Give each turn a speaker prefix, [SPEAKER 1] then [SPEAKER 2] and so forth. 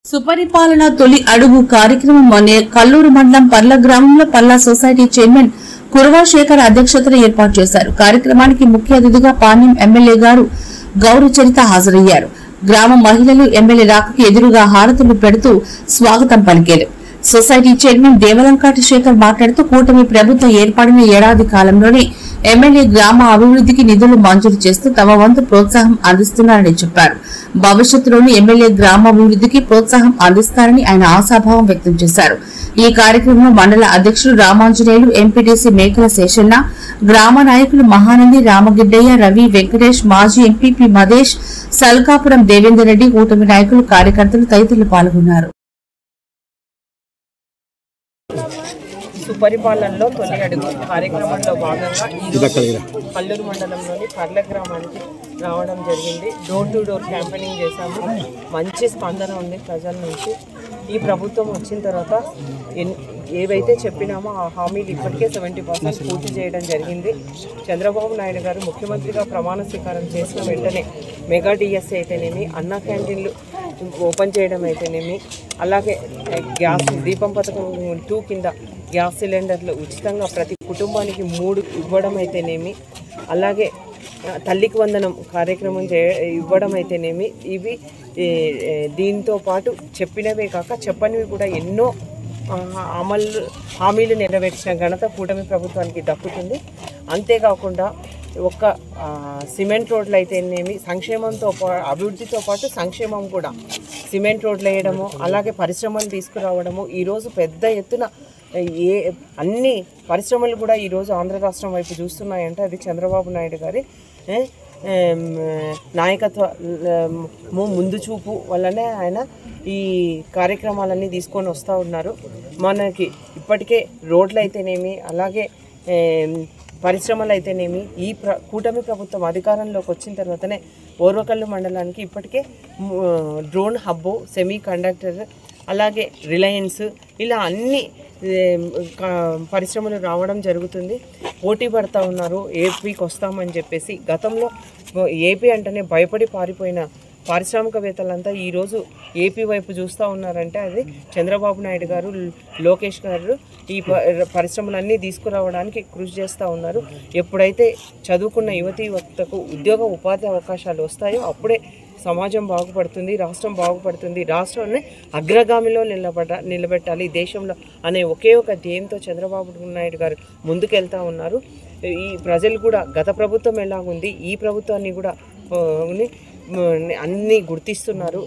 [SPEAKER 1] సుపరిపాలన తొలి అడుగు కార్యక్రమం మొన్నే కల్లూరు మండలం పర్ల గ్రామంలో పల్లా సొసైటీ చైర్మన్ కురవా శేఖర్ అధ్యక్షతన ఏర్పాటు చేశారు. కార్యక్రమానికి ముఖ్య అతిథిగా పాణ్యం ఎమ్మెల్యే గారు గౌరవ చరిత హాజరయ్యారు. గ్రామ మహిళలు ఎమ్మెల్యే రాకకి ఎదురుగా హారతులు పెడుతూ స్వాగతం పలికారు. సొసైటీ చైర్మన్ దేవలంకాటి శేఖర్ మాట్లాడుతూ కూటమి ప్రభుత్వం ఏర్పడిన ఏడాది కాలంలోనే ఎమ్మెల్యే గ్రామ అభివృద్ధికి నిధులు మంజూరు చేస్తూ తమ వంతు ప్రోత్సాహం అందిస్తున్నారని చెప్పారు. భవిష్యత్తులోని ఎమ్మెల్యే గ్రామాభివృద్ధికి ప్రోత్సాహం అందిస్తారని ఆయన ఆశాభావం వ్యక్తం చేశారు. ఈ కార్యక్రమంలో మండల అధ్యక్షులు రామాంజనేయులు, ఎంపీటీసీ మేకల శేషన్న, గ్రామ నాయకులు మహానంది, రామగిడ్డయ్య, రవి, వెంకటేష్, మాజీ ఎంపీపీ మదేశ్, సల్కాపురం దేవేందర్ రెడ్డి, కూటమి నాయకులు, కార్యకర్తలు తదితరులు పాల్గొన్నారు.
[SPEAKER 2] సుపరిపాలనలో తొలి అడుగు కార్యక్రమంలో భాగంగా ఈరోజు కల్లూరు మండలంలోని పర్ల గ్రామానికి రావడం జరిగింది. డోర్ టు డోర్ క్యాంపెయినింగ్ చేశాము. మంచి స్పందన ఉంది ప్రజల నుంచి. ఈ ప్రభుత్వం వచ్చిన తర్వాత ఏవైతే చెప్పినామో ఆ హామీలు ఇప్పటికే 70% పూర్తి చేయడం జరిగింది. చంద్రబాబు నాయుడు గారు ముఖ్యమంత్రిగా ప్రమాణ స్వీకారం చేసిన వెంటనే మెగా డిఎస్సీ అయితేనేమి, అన్నా క్యాంటీన్లు ఓపెన్ చేయడం అయితేనేమి, అలాగే గ్యాస్ దీపం పథకం 2 కింద గ్యాస్ సిలిండర్లు ఉచితంగా ప్రతి కుటుంబానికి 3 ఇవ్వడం అయితేనేమి, అలాగే తల్లికి వందనం కార్యక్రమం ఇవ్వడం అయితేనేమి, ఇవి దీంతో పాటు చెప్పినవే కాక చెప్పనివి కూడా ఎన్నో హామీలు నెరవేర్చిన ఘనత కూటమి ప్రభుత్వానికి దక్కుతుంది. అంతేకాకుండా ఒక్క సిమెంట్ రోడ్లు అయితేనేమి, సంక్షేమంతో అభివృద్ధితో పాటు సంక్షేమం కూడా, సిమెంట్ రోడ్లు వేయడము, అలాగే పరిశ్రమలు తీసుకురావడము, ఈరోజు పెద్ద ఎత్తున అన్ని పరిశ్రమలు కూడా ఈరోజు ఆంధ్ర రాష్ట్రం వైపు చూస్తున్నాయంటే అది చంద్రబాబు నాయుడు గారి నాయకత్వము, ముందు చూపు వల్లనే ఆయన ఈ కార్యక్రమాలన్నీ తీసుకొని వస్తూ ఉన్నారు. మనకి ఇప్పటికే రోడ్లు అయితేనేమి, అలాగే పరిశ్రమలు అయితేనేమి, ఈ కూటమి ప్రభుత్వం అధికారంలోకి వచ్చిన తర్వాతనే ఓర్వకల్లు మండలానికి ఇప్పటికే డ్రోన్ హబ్బు, సెమీ కండక్టర్, అలాగే రిలయన్స్, ఇలా అన్ని పరిశ్రమలు రావడం జరుగుతుంది. పోటీ పడుతూ ఉన్నారు ఏపీకి వస్తామని చెప్పేసి. గతంలో ఏపీ అంటేనే భయపడి పారిపోయిన పారిశ్రామికవేత్తలంతా ఈరోజు ఏపీ వైపు చూస్తూ ఉన్నారంటే అది చంద్రబాబు నాయుడు గారు, లోకేష్ గారు ఈ పరిశ్రమలన్నీ తీసుకురావడానికి కృషి చేస్తూ ఉన్నారు. ఎప్పుడైతే చదువుకున్న యువతకు ఉద్యోగ ఉపాధి అవకాశాలు వస్తాయో అప్పుడే సమాజం బాగుపడుతుంది, రాష్ట్రం బాగుపడుతుంది. రాష్ట్రాన్ని అగ్రగామిలో నిలబెట్టాలి దేశంలో అనే ఒకే ఒక ధ్యేయంతో చంద్రబాబు నాయుడు గారు ముందుకెళ్తూ ఉన్నారు. ఈ ప్రజలు కూడా గత ప్రభుత్వం ఎలాగుంది, ఈ ప్రభుత్వాన్ని కూడా అన్నీ గుర్తిస్తున్నారు.